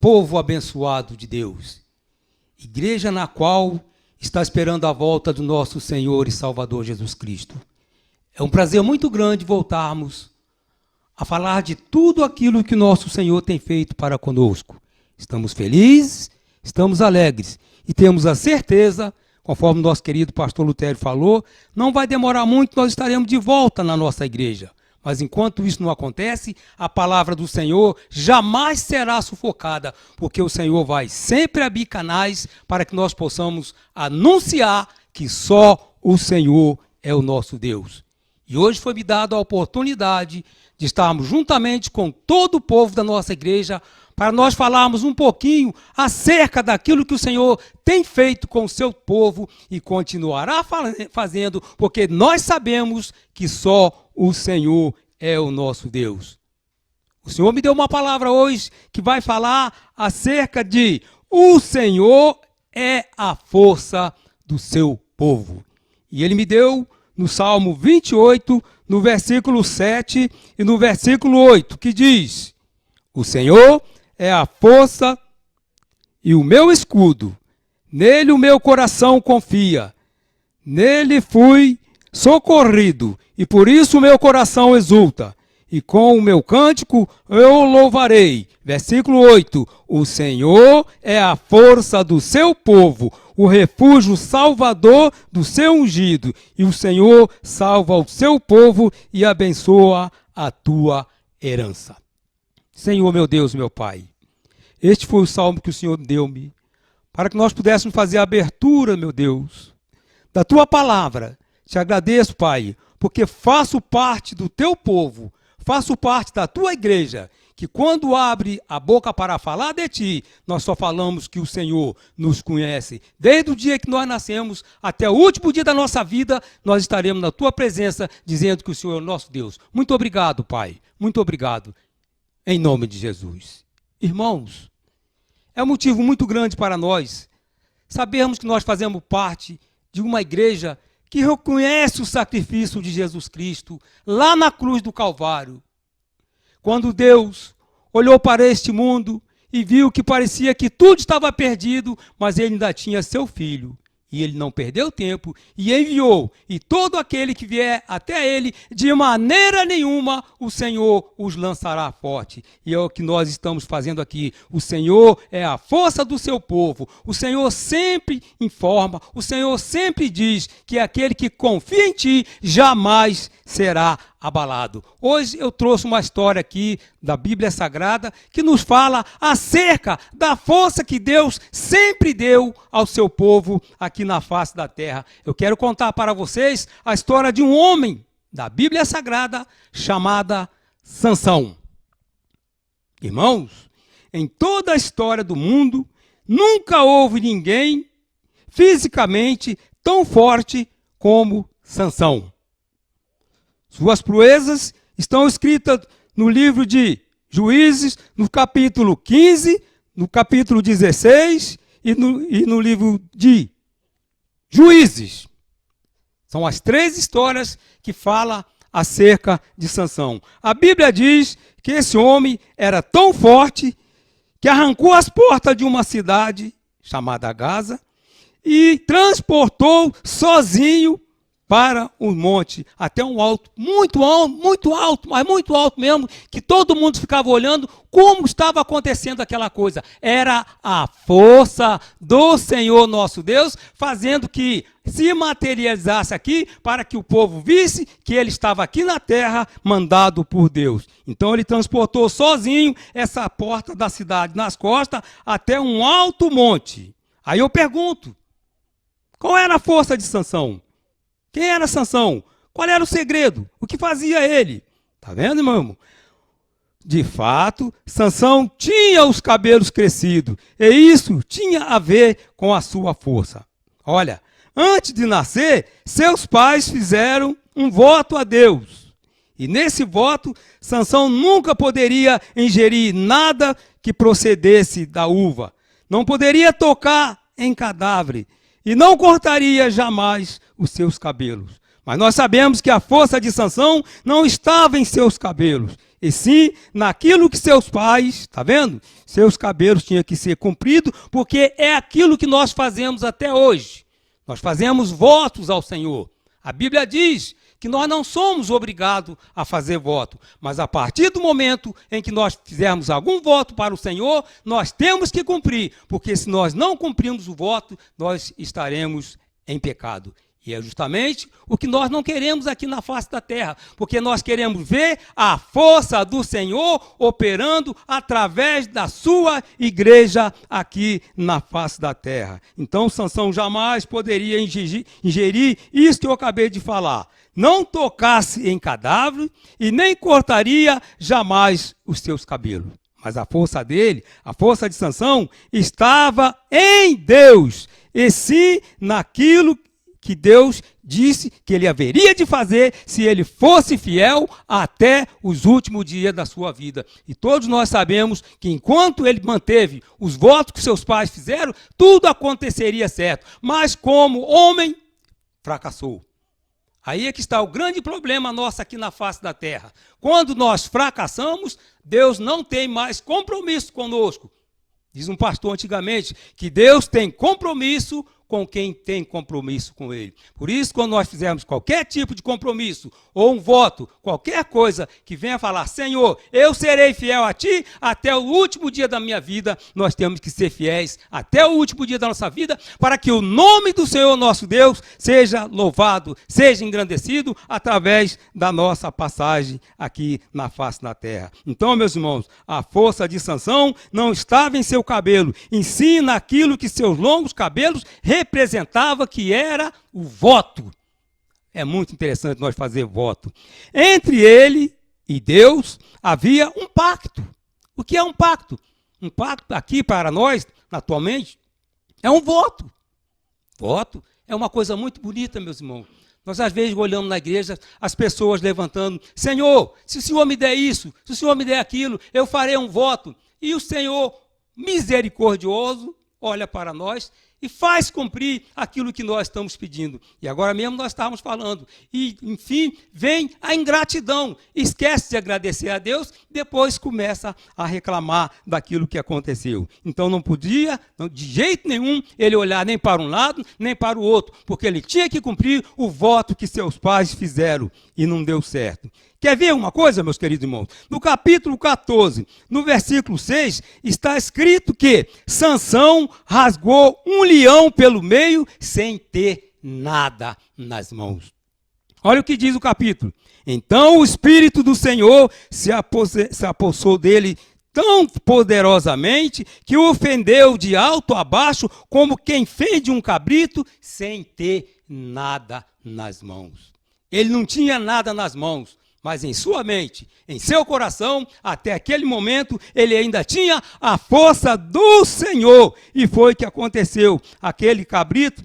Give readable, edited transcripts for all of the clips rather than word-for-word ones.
povo abençoado de Deus, igreja na qual está esperando a volta do nosso Senhor e Salvador Jesus Cristo. É um prazer muito grande voltarmos a falar de tudo aquilo que nosso Senhor tem feito para conosco. Estamos felizes, estamos alegres e temos a certeza, conforme nosso querido pastor Lutério falou, não vai demorar muito, nós estaremos de volta na nossa igreja. Mas enquanto isso não acontece, a palavra do Senhor jamais será sufocada, porque o Senhor vai sempre abrir canais para que nós possamos anunciar que só o Senhor é o nosso Deus. E hoje foi me dada a oportunidade de estarmos juntamente com todo o povo da nossa igreja para nós falarmos um pouquinho acerca daquilo que o Senhor tem feito com o seu povo e continuará fazendo, porque nós sabemos que só o Senhor é o nosso Deus. O Senhor me deu uma palavra hoje que vai falar acerca de o Senhor é a força do seu povo. E Ele me deu no Salmo 28, no versículo 7 e no versículo 8, que diz: o Senhor é a força e o meu escudo, nele o meu coração confia, nele fui socorrido, e por isso o meu coração exulta, e com o meu cântico eu o louvarei. Versículo 8, o Senhor é a força do seu povo, o refúgio salvador do seu ungido, e o Senhor salva o seu povo e abençoa a tua herança. Senhor, meu Deus, meu Pai, este foi o salmo que o Senhor deu-me, para que nós pudéssemos fazer a abertura, meu Deus, da tua palavra. Te agradeço, Pai, porque faço parte do teu povo, faço parte da tua igreja, que quando abre a boca para falar de ti, nós só falamos que o Senhor nos conhece. Desde o dia que nós nascemos até o último dia da nossa vida, nós estaremos na tua presença, dizendo que o Senhor é o nosso Deus. Muito obrigado, Pai, muito obrigado. Em nome de Jesus. Irmãos, é um motivo muito grande para nós sabermos que nós fazemos parte de uma igreja que reconhece o sacrifício de Jesus Cristo lá na cruz do Calvário. Quando Deus olhou para este mundo e viu que parecia que tudo estava perdido, mas Ele ainda tinha seu Filho. E Ele não perdeu tempo e enviou. E todo aquele que vier até Ele, de maneira nenhuma, o Senhor os lançará forte. E é o que nós estamos fazendo aqui. O Senhor é a força do seu povo. O Senhor sempre informa. O Senhor sempre diz que aquele que confia em ti jamais será abalado. Hoje eu trouxe uma história aqui da Bíblia Sagrada que nos fala acerca da força que Deus sempre deu ao seu povo aqui na face da terra. Eu quero contar para vocês a história de um homem da Bíblia Sagrada chamada Sansão. Irmãos, em toda a história do mundo, nunca houve ninguém fisicamente tão forte como Sansão. Suas proezas estão escritas no livro de Juízes, no capítulo 15, no capítulo 16 e no livro de Juízes. São as três histórias que falam acerca de Sansão. A Bíblia diz que esse homem era tão forte que arrancou as portas de uma cidade chamada Gaza e transportou sozinho para o monte, até um alto, muito alto, mas muito alto mesmo, que todo mundo ficava olhando como estava acontecendo aquela coisa. Era a força do Senhor nosso Deus, fazendo que se materializasse aqui, para que o povo visse que ele estava aqui na terra, mandado por Deus. Então ele transportou sozinho essa porta da cidade nas costas, até um alto monte. Aí eu pergunto, qual era a força de Sansão? Quem era Sansão? Qual era o segredo? O que fazia ele? Está vendo, meu irmão? De fato, Sansão tinha os cabelos crescidos. E isso tinha a ver com a sua força. Olha, antes de nascer, seus pais fizeram um voto a Deus. E nesse voto, Sansão nunca poderia ingerir nada que procedesse da uva. Não poderia tocar em cadáver. E não cortaria jamais os seus cabelos. Mas nós sabemos que a força de Sansão não estava em seus cabelos, e sim naquilo que seus pais, está vendo? Seus cabelos tinham que ser cumpridos, porque é aquilo que nós fazemos até hoje. Nós fazemos votos ao Senhor. A Bíblia diz que nós não somos obrigados a fazer voto, mas a partir do momento em que nós fizermos algum voto para o Senhor, nós temos que cumprir, porque se nós não cumprirmos o voto, nós estaremos em pecado. E é justamente o que nós não queremos aqui na face da terra, porque nós queremos ver a força do Senhor operando através da sua igreja aqui na face da terra. Então Sansão jamais poderia ingerir isso que eu acabei de falar. Não tocasse em cadáver e nem cortaria jamais os seus cabelos. Mas a força dele, a força de Sansão, estava em Deus, e sim naquilo que Deus disse que ele haveria de fazer se ele fosse fiel até os últimos dias da sua vida. E todos nós sabemos que enquanto ele manteve os votos que seus pais fizeram, tudo aconteceria certo. Mas como homem, fracassou. Aí é que está o grande problema nosso aqui na face da terra. Quando nós fracassamos, Deus não tem mais compromisso conosco. Diz um pastor antigamente que Deus tem compromisso com quem tem compromisso com ele. Por isso, quando nós fizermos qualquer tipo de compromisso ou um voto, qualquer coisa que venha falar, Senhor, eu serei fiel a ti até o último dia da minha vida, nós temos que ser fiéis até o último dia da nossa vida, para que o nome do Senhor nosso Deus seja louvado, seja engrandecido através da nossa passagem aqui na face da terra. Então, meus irmãos, a força de Sansão não estava em seu cabelo, em si naquilo que seus longos cabelos representava, que era o voto. É muito interessante nós fazer voto. Entre ele e Deus havia um pacto. O que é um pacto? Um pacto aqui para nós, atualmente, é um voto. Voto é uma coisa muito bonita, meus irmãos. Nós às vezes olhamos na igreja, as pessoas levantando, Senhor, se o Senhor me der isso, se o Senhor me der aquilo, eu farei um voto. E o Senhor, misericordioso, olha para nós e faz cumprir aquilo que nós estamos pedindo. E agora mesmo nós estávamos falando. E, enfim, vem a ingratidão. Esquece de agradecer a Deus, depois começa a reclamar daquilo que aconteceu. Então não podia, de jeito nenhum, ele olhar nem para um lado, nem para o outro, porque ele tinha que cumprir o voto que seus pais fizeram e não deu certo. Quer ver uma coisa, meus queridos irmãos? No capítulo 14, no versículo 6, está escrito que Sansão rasgou um leão pelo meio sem ter nada nas mãos. Olha o que diz o capítulo. Então o Espírito do Senhor se apossou dele tão poderosamente que o ofendeu de alto a baixo como quem fende um cabrito sem ter nada nas mãos. Ele não tinha nada nas mãos. Mas em sua mente, em seu coração, até aquele momento, ele ainda tinha a força do Senhor. E foi o que aconteceu. Aquele cabrito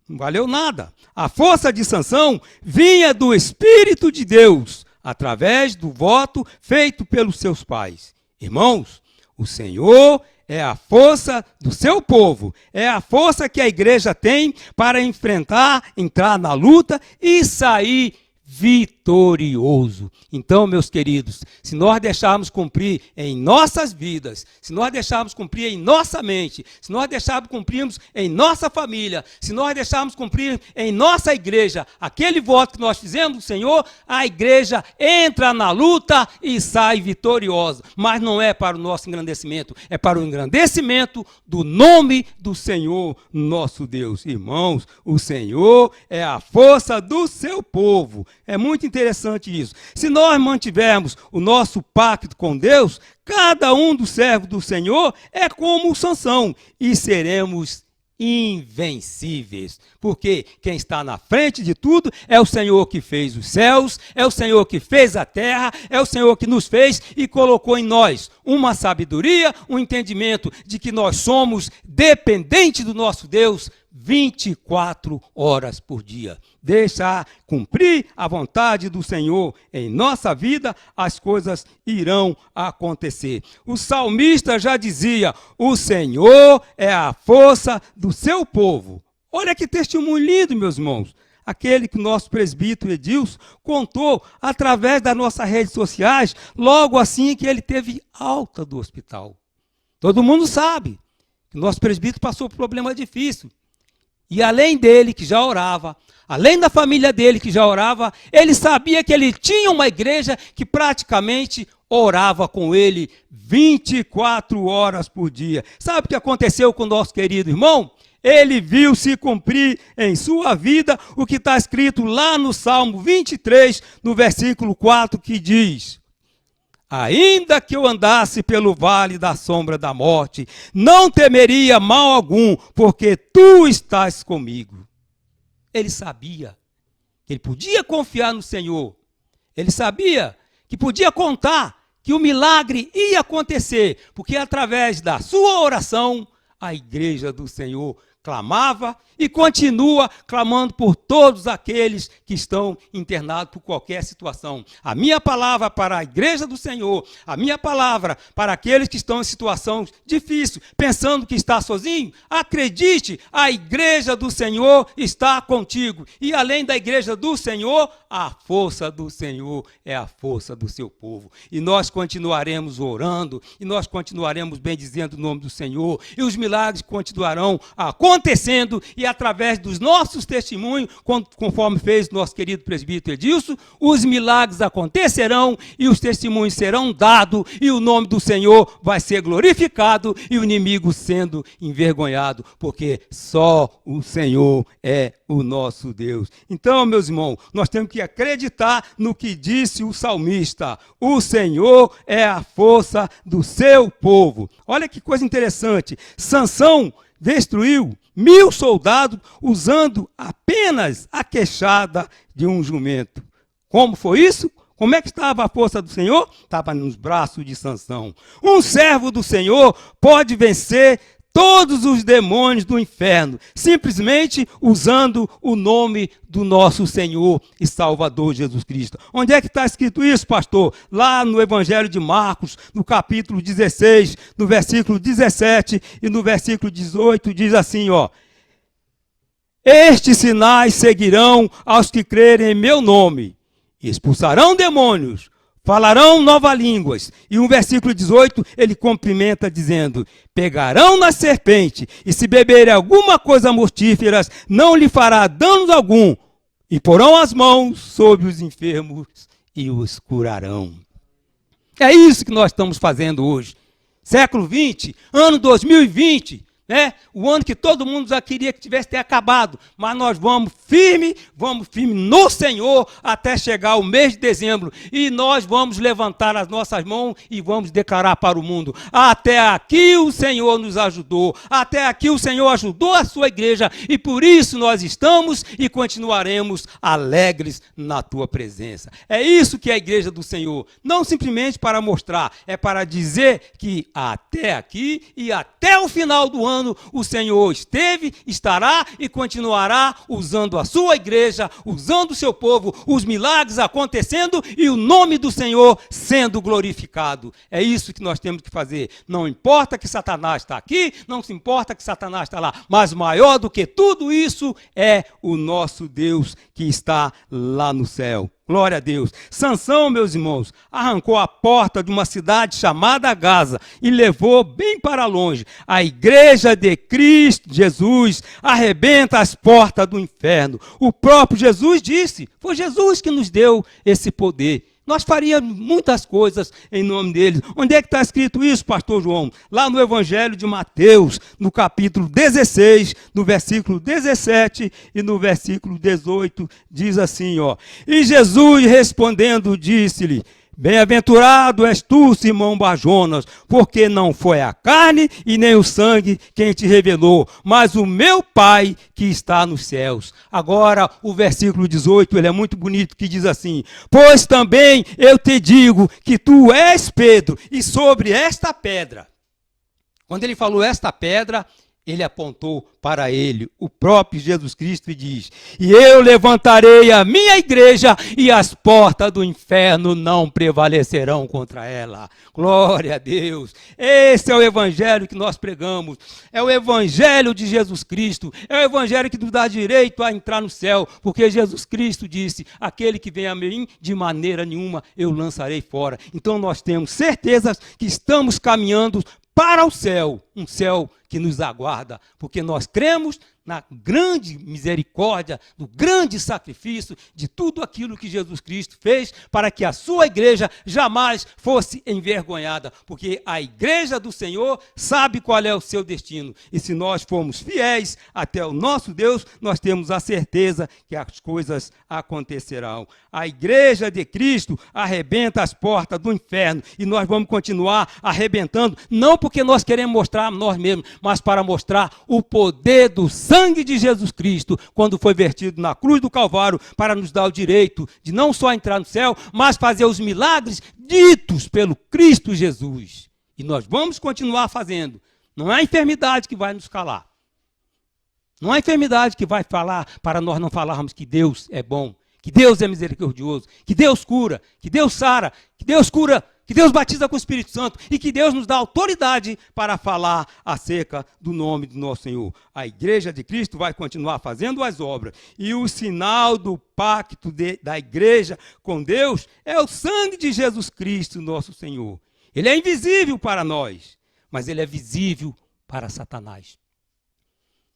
não valeu nada. A força de Sansão vinha do Espírito de Deus, através do voto feito pelos seus pais. Irmãos, o Senhor é a força do seu povo. É a força que a igreja tem para enfrentar, entrar na luta e sair vitorioso. Então, meus queridos, se nós deixarmos cumprir em nossas vidas, se nós deixarmos cumprir em nossa mente, se nós deixarmos cumprirmos em nossa família, se nós deixarmos cumprir em nossa igreja aquele voto que nós fizemos do Senhor, a igreja entra na luta e sai vitoriosa. Mas não é para o nosso engrandecimento, é para o engrandecimento do nome do Senhor nosso Deus. Irmãos, o Senhor é a força do seu povo. É muito interessante isso. Se nós mantivermos o nosso pacto com Deus, cada um dos servos do Senhor é como Sansão e seremos invencíveis. Porque quem está na frente de tudo é o Senhor que fez os céus, é o Senhor que fez a terra, é o Senhor que nos fez e colocou em nós uma sabedoria, um entendimento de que nós somos dependentes do nosso Deus 24 horas por dia. Deixar cumprir a vontade do Senhor em nossa vida, as coisas irão acontecer. O salmista já dizia, o Senhor é a força do seu povo. Olha que testemunho lindo, meus irmãos. aquele que o nosso presbítero Edilson contou através das nossas redes sociais, logo assim que ele teve alta do hospital. Todo mundo sabe que o nosso presbítero passou por um problema difícil. E além dele, que já orava, além da família dele, que já orava, ele sabia que ele tinha uma igreja que praticamente orava com ele 24 horas por dia. Sabe o que aconteceu com o nosso querido irmão? Ele viu se cumprir em sua vida o que está escrito lá no Salmo 23, no versículo 4, que diz: ainda que eu andasse pelo vale da sombra da morte, não temeria mal algum, porque tu estás comigo. Ele sabia que ele podia confiar no Senhor. Ele sabia que podia contar que o milagre ia acontecer, porque através da sua oração, a igreja do Senhor clamava e continua clamando por todos aqueles que estão internados por qualquer situação. A minha palavra para a igreja do Senhor, a minha palavra para aqueles que estão em situação difícil, pensando que está sozinho, acredite, a igreja do Senhor está contigo. E além da igreja do Senhor, a força do Senhor é a força do seu povo. E nós continuaremos orando, e nós continuaremos bendizendo o nome do Senhor, e os milagres continuarão acontecendo, e através dos nossos testemunhos, conforme fez nosso querido presbítero Edilson, os milagres acontecerão e os testemunhos serão dados e o nome do Senhor vai ser glorificado e o inimigo sendo envergonhado, porque só o Senhor é o nosso Deus. Então, meus irmãos, nós temos que acreditar no que disse o salmista: o Senhor é a força do seu povo. Olha que coisa interessante, Sansão destruiu 1000 soldados usando apenas a queixada de um jumento. Como foi isso? Como é que estava a força do Senhor? Estava nos braços de Sansão. Um servo do Senhor pode vencer todos os demônios do inferno, simplesmente usando o nome do nosso Senhor e Salvador Jesus Cristo. Onde é que está escrito isso, pastor? Lá no Evangelho de Marcos, no capítulo 16, no versículo 17 e no versículo 18, diz assim, ó: estes sinais seguirão aos que crerem em meu nome, expulsarão demônios, falarão novas línguas. E no versículo 18, ele cumprimenta dizendo: pegarão na serpente, e se beberem alguma coisa mortífera, não lhe fará dano algum, e porão as mãos sobre os enfermos e os curarão. É isso que nós estamos fazendo hoje. Século 20, ano 2020, né? O ano que todo mundo já queria que tivesse acabado, mas nós vamos firme no Senhor até chegar o mês de dezembro, e nós vamos levantar as nossas mãos e vamos declarar para o mundo: até aqui o Senhor nos ajudou, até aqui o Senhor ajudou a sua igreja, e por isso nós estamos e continuaremos alegres na tua presença. É isso que é a igreja do Senhor, não simplesmente para mostrar, é para dizer que até aqui e até o final do ano o Senhor esteve, estará e continuará usando a sua igreja, usando o seu povo, os milagres acontecendo e o nome do Senhor sendo glorificado. É isso que nós temos que fazer. Não importa que Satanás está aqui, não se importa que Satanás está lá, mas maior do que tudo isso é o nosso Deus que está lá no céu. Glória a Deus. Sansão, meus irmãos, arrancou a porta de uma cidade chamada Gaza e levou bem para longe. A igreja de Cristo Jesus arrebenta as portas do inferno. O próprio Jesus disse, foi Jesus que nos deu esse poder. Nós faríamos muitas coisas em nome dele. Onde é que está escrito isso, pastor João? Lá no Evangelho de Mateus, no capítulo 16, no versículo 17 e no versículo 18, diz assim, ó: e Jesus respondendo disse-lhe: bem-aventurado és tu, Simão Barjonas, porque não foi a carne e nem o sangue quem te revelou, mas o meu Pai que está nos céus. Agora, o versículo 18, ele é muito bonito, que diz assim: pois também eu te digo que tu és Pedro, e sobre esta pedra. Quando ele falou esta pedra, ele apontou para ele, o próprio Jesus Cristo, e diz: e eu levantarei a minha igreja e as portas do inferno não prevalecerão contra ela. Glória a Deus. Esse é o evangelho que nós pregamos. É o evangelho de Jesus Cristo. É o evangelho que nos dá direito a entrar no céu, porque Jesus Cristo disse: aquele que vem a mim, de maneira nenhuma eu lançarei fora. Então nós temos certeza que estamos caminhando para o céu, um céu que nos aguarda, porque nós cremos na grande misericórdia, no grande sacrifício de tudo aquilo que Jesus Cristo fez para que a sua igreja jamais fosse envergonhada, porque a igreja do Senhor sabe qual é o seu destino, e se nós formos fiéis até o nosso Deus, nós temos a certeza que as coisas acontecerão. A igreja de Cristo arrebenta as portas do inferno, e nós vamos continuar arrebentando, não porque nós queremos mostrar a nós mesmos, mas para mostrar o poder do sangue de Jesus Cristo, quando foi vertido na cruz do Calvário, para nos dar o direito de não só entrar no céu, mas fazer os milagres ditos pelo Cristo Jesus. E nós vamos continuar fazendo. Não é a enfermidade que vai nos calar. Não é a enfermidade que vai falar para nós não falarmos que Deus é bom, que Deus é misericordioso, que Deus cura, que Deus sara, que Deus cura, que Deus batiza com o Espírito Santo e que Deus nos dá autoridade para falar acerca do nome do nosso Senhor. A igreja de Cristo vai continuar fazendo as obras. E o sinal do pacto da igreja com Deus é o sangue de Jesus Cristo, nosso Senhor. Ele é invisível para nós, mas ele é visível para Satanás.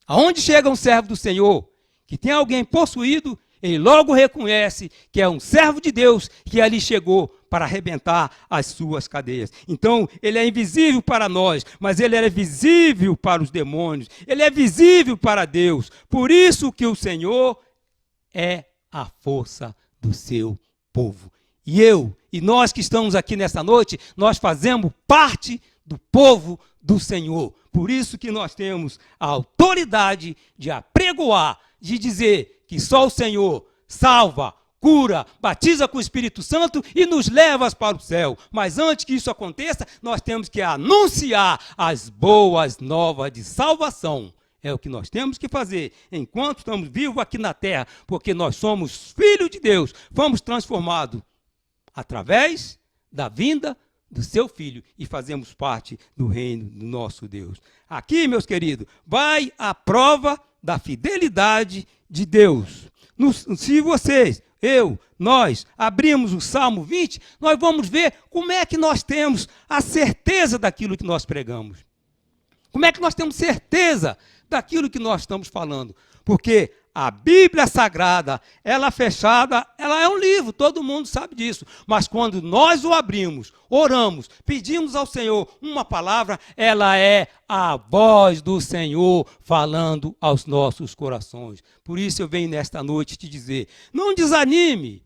Aonde chega um servo do Senhor que tem alguém possuído, ele logo reconhece que é um servo de Deus que ali chegou para arrebentar as suas cadeias. Então, ele é invisível para nós, mas ele é visível para os demônios. Ele é visível para Deus. Por isso que o Senhor é a força do seu povo. E eu, e nós que estamos aqui nesta noite, nós fazemos parte do povo do Senhor. Por isso que nós temos a autoridade de apregoar, de dizer que só o Senhor salva, cura, batiza com o Espírito Santo e nos leva para o céu. Mas antes que isso aconteça, nós temos que anunciar as boas novas de salvação. É o que nós temos que fazer enquanto estamos vivos aqui na terra, porque nós somos filhos de Deus, fomos transformados através da vinda do seu Filho e fazemos parte do reino do nosso Deus. Aqui, meus queridos, vai a prova da fidelidade de Deus. Se vocês, nós abrimos o Salmo 20, nós vamos ver como é que nós temos a certeza daquilo que nós pregamos. Como é que nós temos certeza daquilo que nós estamos falando? Porque a Bíblia Sagrada, ela fechada, ela é um livro, todo mundo sabe disso. Mas quando nós o abrimos, oramos, pedimos ao Senhor uma palavra, ela é a voz do Senhor falando aos nossos corações. Por isso eu venho nesta noite te dizer, não desanime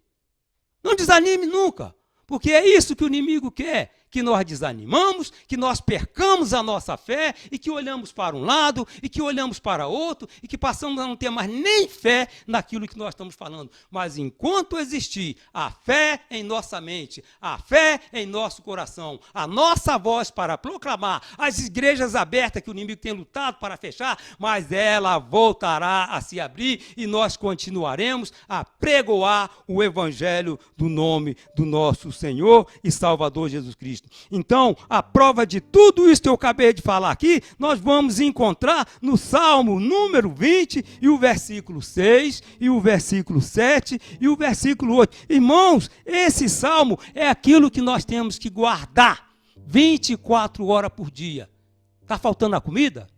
nunca, porque é isso que o inimigo quer. Que nós desanimamos, que nós percamos a nossa fé e que olhamos para um lado e que olhamos para outro e que passamos a não ter mais nem fé naquilo que nós estamos falando. Mas enquanto existir a fé em nossa mente, a fé em nosso coração, a nossa voz para proclamar, as igrejas abertas que o inimigo tem lutado para fechar, mas ela voltará a se abrir e nós continuaremos a pregoar o evangelho do nome do nosso Senhor e Salvador Jesus Cristo. Então, a prova de tudo isso que eu acabei de falar aqui, nós vamos encontrar no Salmo número 20, e o versículo 6, e o versículo 7, e o versículo 8. Irmãos, esse Salmo é aquilo que nós temos que guardar 24 horas por dia. Está faltando a comida?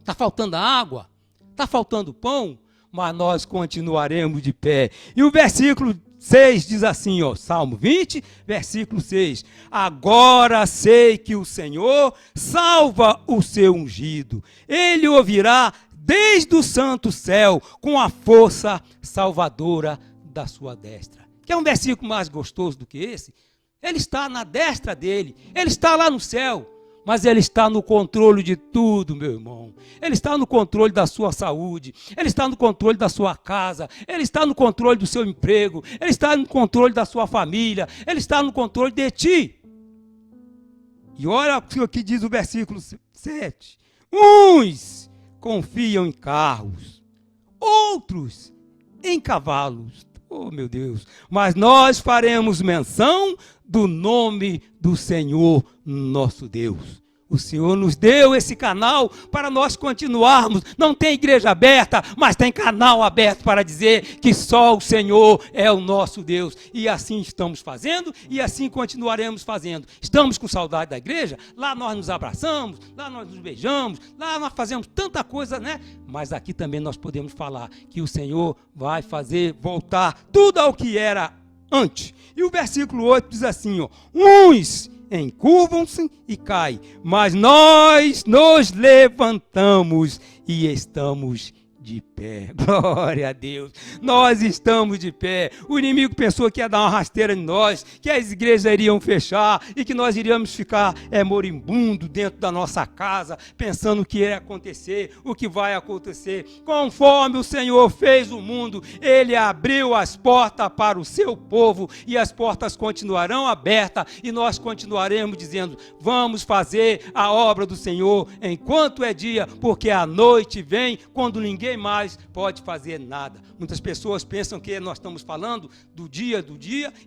Está faltando a água? Está faltando o pão? Mas nós continuaremos de pé. E o versículo 6 diz assim, Salmo 20, versículo 6. Agora sei que o Senhor salva o seu ungido. Ele ouvirá desde o santo céu com a força salvadora da sua destra. Quer um versículo mais gostoso do que esse? Ele está na destra dele. Ele está lá no céu. Mas ele está no controle de tudo, meu irmão. Ele está no controle da sua saúde. Ele está no controle da sua casa. Ele está no controle do seu emprego. Ele está no controle da sua família. Ele está no controle de ti. E olha o que diz o versículo 7. Uns confiam em carros, outros em cavalos. Oh, meu Deus! Mas nós faremos menção do nome do Senhor nosso Deus. O Senhor nos deu esse canal para nós continuarmos. Não tem igreja aberta, mas tem canal aberto para dizer que só o Senhor é o nosso Deus. E assim estamos fazendo e assim continuaremos fazendo. Estamos com saudade da igreja? Lá nós nos abraçamos, lá nós nos beijamos, lá nós fazemos tanta coisa, né? Mas aqui também nós podemos falar que o Senhor vai fazer voltar tudo ao que era antes. E o versículo 8 diz assim, ó, uns encurvam-se e caem, mas nós nos levantamos e estamos de pé. Glória a Deus. Nós estamos de pé. O inimigo pensou que ia dar uma rasteira em nós, que as igrejas iriam fechar e que nós iríamos ficar moribundo dentro da nossa casa, pensando o que ia acontecer, o que vai acontecer. Conforme o Senhor fez o mundo, Ele abriu as portas para o seu povo e as portas continuarão abertas e nós continuaremos dizendo, vamos fazer a obra do Senhor enquanto é dia, porque a noite vem quando ninguém mais pode fazer nada. Muitas pessoas pensam que nós estamos falando do dia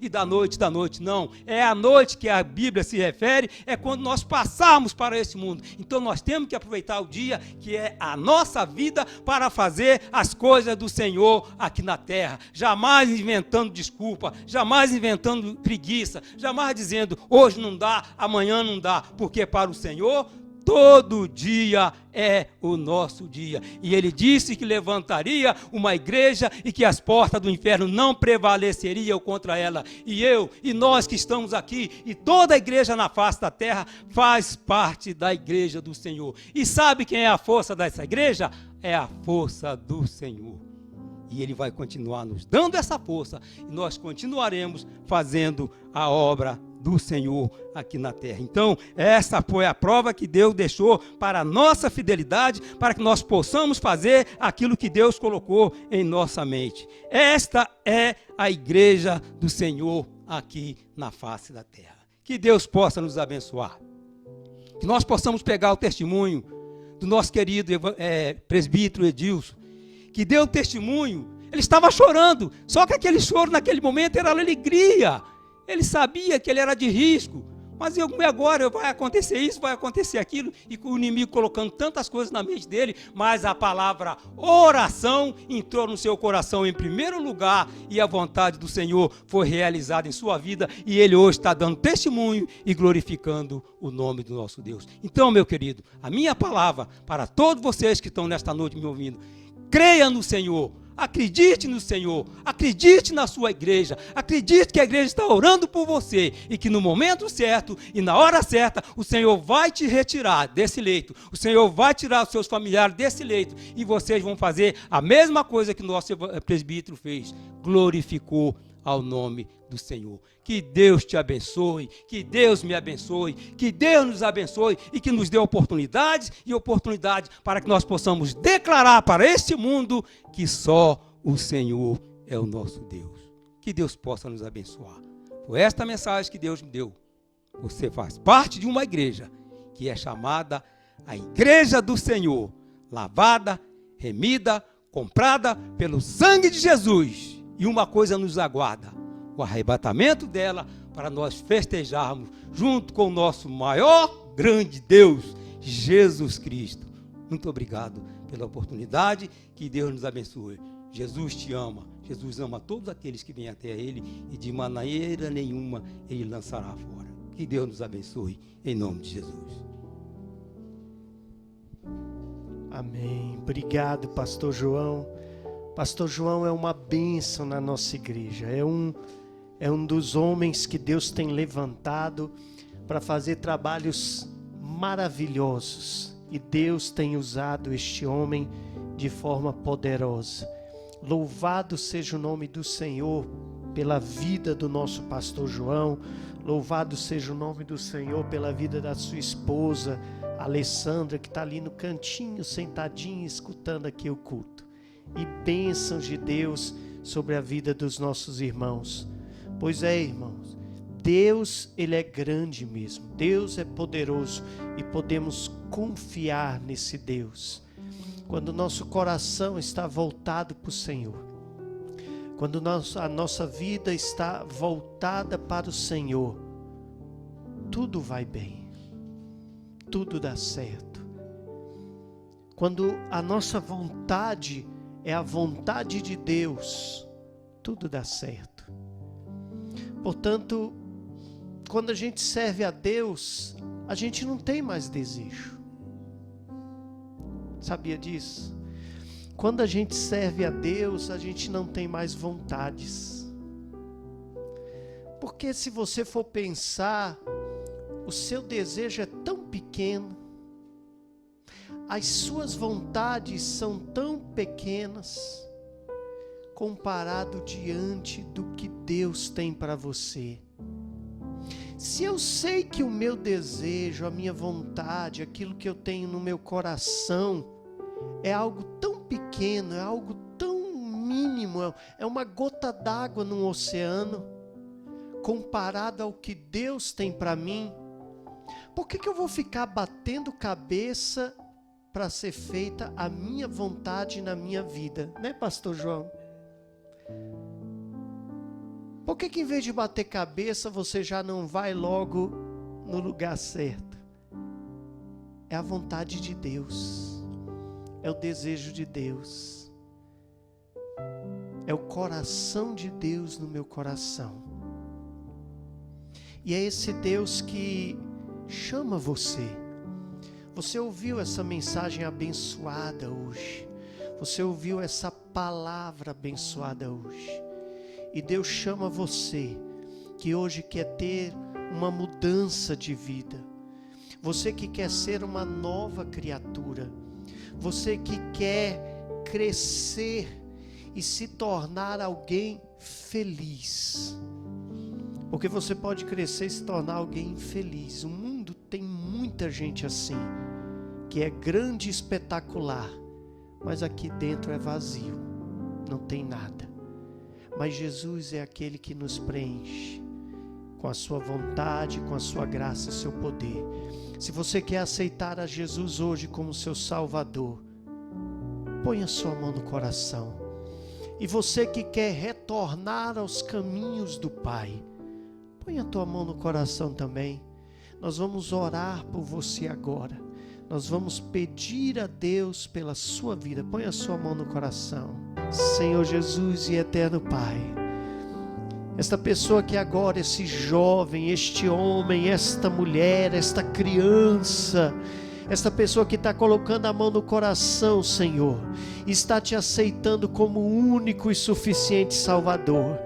e da noite. Não, é a noite que a Bíblia se refere, é quando nós passarmos para esse mundo. Então nós temos que aproveitar o dia, que é a nossa vida, para fazer as coisas do Senhor aqui na terra, jamais inventando desculpa, jamais inventando preguiça, jamais dizendo, hoje não dá, amanhã não dá, porque para o Senhor todo dia é o nosso dia. E Ele disse que levantaria uma igreja e que as portas do inferno não prevaleceriam contra ela. E eu, e nós que estamos aqui, e toda a igreja na face da terra, faz parte da igreja do Senhor. E sabe quem é a força dessa igreja? É a força do Senhor. E Ele vai continuar nos dando essa força, e nós continuaremos fazendo a obra do Senhor aqui na terra. Então, essa foi a prova que Deus deixou para a nossa fidelidade, para que nós possamos fazer aquilo que Deus colocou em nossa mente. Esta é a igreja do Senhor aqui na face da terra. Que Deus possa nos abençoar. Que nós possamos pegar o testemunho do nosso querido presbítero Edilson, que deu testemunho. Ele estava chorando, só que aquele choro naquele momento era alegria. Ele sabia que ele era de risco, mas agora vai acontecer isso, vai acontecer aquilo, e com o inimigo colocando tantas coisas na mente dele, mas a palavra oração entrou no seu coração em primeiro lugar, e a vontade do Senhor foi realizada em sua vida, e ele hoje está dando testemunho e glorificando o nome do nosso Deus. Então, meu querido, a minha palavra para todos vocês que estão nesta noite me ouvindo, creia no Senhor. Acredite no Senhor, acredite na sua igreja, acredite que a igreja está orando por você e que no momento certo e na hora certa o Senhor vai te retirar desse leito, o Senhor vai tirar os seus familiares desse leito e vocês vão fazer a mesma coisa que o nosso presbítero fez, glorificou ao nome do Senhor. Que Deus te abençoe, que Deus me abençoe, que Deus nos abençoe e que nos dê oportunidades e oportunidade para que nós possamos declarar para este mundo que só o Senhor é o nosso Deus. Que Deus possa nos abençoar. Foi esta mensagem que Deus me deu. Você faz parte de uma igreja que é chamada a Igreja do Senhor, lavada, remida, comprada pelo sangue de Jesus. E uma coisa nos aguarda, o arrebatamento dela, para nós festejarmos junto com o nosso maior, grande Deus, Jesus Cristo. Muito obrigado pela oportunidade, que Deus nos abençoe. Jesus te ama, Jesus ama todos aqueles que vêm até Ele e de maneira nenhuma Ele lançará fora. Que Deus nos abençoe, em nome de Jesus. Amém. Obrigado, pastor João. Pastor João é uma bênção na nossa igreja, é um dos homens que Deus tem levantado para fazer trabalhos maravilhosos, e Deus tem usado este homem de forma poderosa. Louvado seja o nome do Senhor pela vida do nosso pastor João, louvado seja o nome do Senhor pela vida da sua esposa, Alessandra, que está ali no cantinho, sentadinha, escutando aqui o culto. E bênçãos de Deus sobre a vida dos nossos irmãos. Pois é, irmãos, Deus, Ele é grande mesmo, Deus é poderoso e podemos confiar nesse Deus. quando o nosso coração está voltado para o Senhor, quando a nossa vida está voltada para o Senhor, tudo vai bem, tudo dá certo. Quando a nossa vontade é a vontade de Deus, tudo dá certo. Portanto, quando a gente serve a Deus, a gente não tem mais desejo. Sabia disso? Quando a gente serve a Deus, a gente não tem mais vontades. Porque se você for pensar, o seu desejo é tão pequeno, as suas vontades são tão pequenas, comparado diante do que Deus tem para você. Se eu sei que o meu desejo, a minha vontade, aquilo que eu tenho no meu coração, é algo tão pequeno, é algo tão mínimo, é uma gota d'água num oceano, comparado ao que Deus tem para mim, por que eu vou ficar batendo cabeça para ser feita a minha vontade na minha vida, né, pastor João? Por que em vez de bater cabeça, você já não vai logo no lugar certo? É a vontade de Deus, é o desejo de Deus, é o coração de Deus no meu coração. E é esse Deus que chama você. Você ouviu essa mensagem abençoada hoje, você ouviu essa palavra abençoada hoje. E Deus chama você, que hoje quer ter uma mudança de vida. Você que quer ser uma nova criatura. Você que quer crescer e se tornar alguém feliz. Porque você pode crescer e se tornar alguém infeliz. O mundo tem muita gente assim, que é grande e espetacular, mas aqui dentro é vazio, não tem nada. Mas Jesus é aquele que nos preenche com a sua vontade, com a sua graça e seu poder. Se você quer aceitar a Jesus hoje como seu Salvador, ponha sua mão no coração. E você que quer retornar aos caminhos do Pai, ponha a tua mão no coração também. Nós vamos orar por você agora. Nós vamos pedir a Deus pela sua vida. Põe a sua mão no coração. Senhor Jesus e eterno Pai, esta pessoa que agora, esse jovem, este homem, esta mulher, esta criança, esta pessoa que está colocando a mão no coração, Senhor, está te aceitando como único e suficiente Salvador.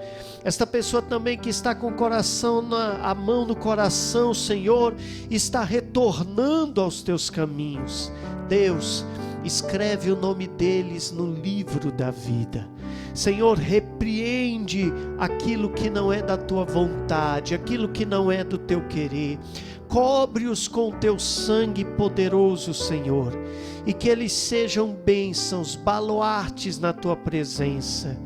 Esta pessoa também que está com o coração, a mão no coração, Senhor, está retornando aos teus caminhos. Deus, escreve o nome deles no livro da vida. Senhor, repreende aquilo que não é da tua vontade, aquilo que não é do teu querer. Cobre-os com teu sangue poderoso, Senhor, e que eles sejam bênçãos, baluartes na tua presença.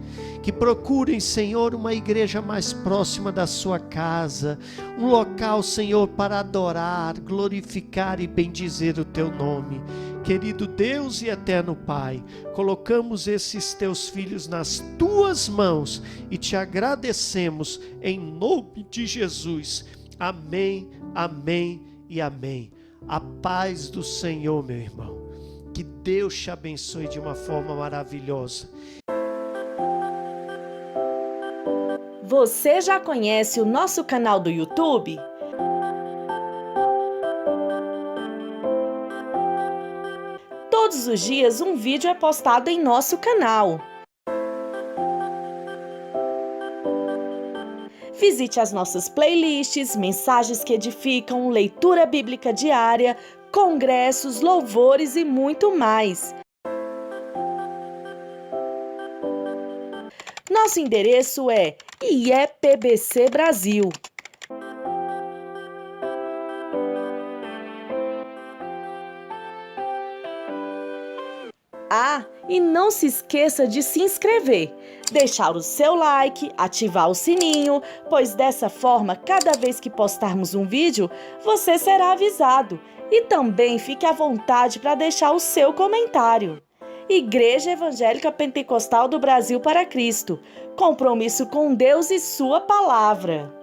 Que procurem, Senhor, uma igreja mais próxima da sua casa, um local, Senhor, para adorar, glorificar e bendizer o teu nome. Querido Deus e eterno Pai, colocamos esses teus filhos nas tuas mãos e te agradecemos em nome de Jesus. Amém, amém e amém. A paz do Senhor, meu irmão. Que Deus te abençoe de uma forma maravilhosa. Você já conhece o nosso canal do YouTube? Todos os dias um vídeo é postado em nosso canal. Visite as nossas playlists, mensagens que edificam, leitura bíblica diária, congressos, louvores e muito mais. Nosso endereço é IEPBC Brasil. Ah, e não se esqueça de se inscrever, deixar o seu like, ativar o sininho, pois dessa forma, cada vez que postarmos um vídeo, você será avisado. E também fique à vontade para deixar o seu comentário. Igreja Evangélica Pentecostal do Brasil para Cristo. Compromisso com Deus e Sua Palavra.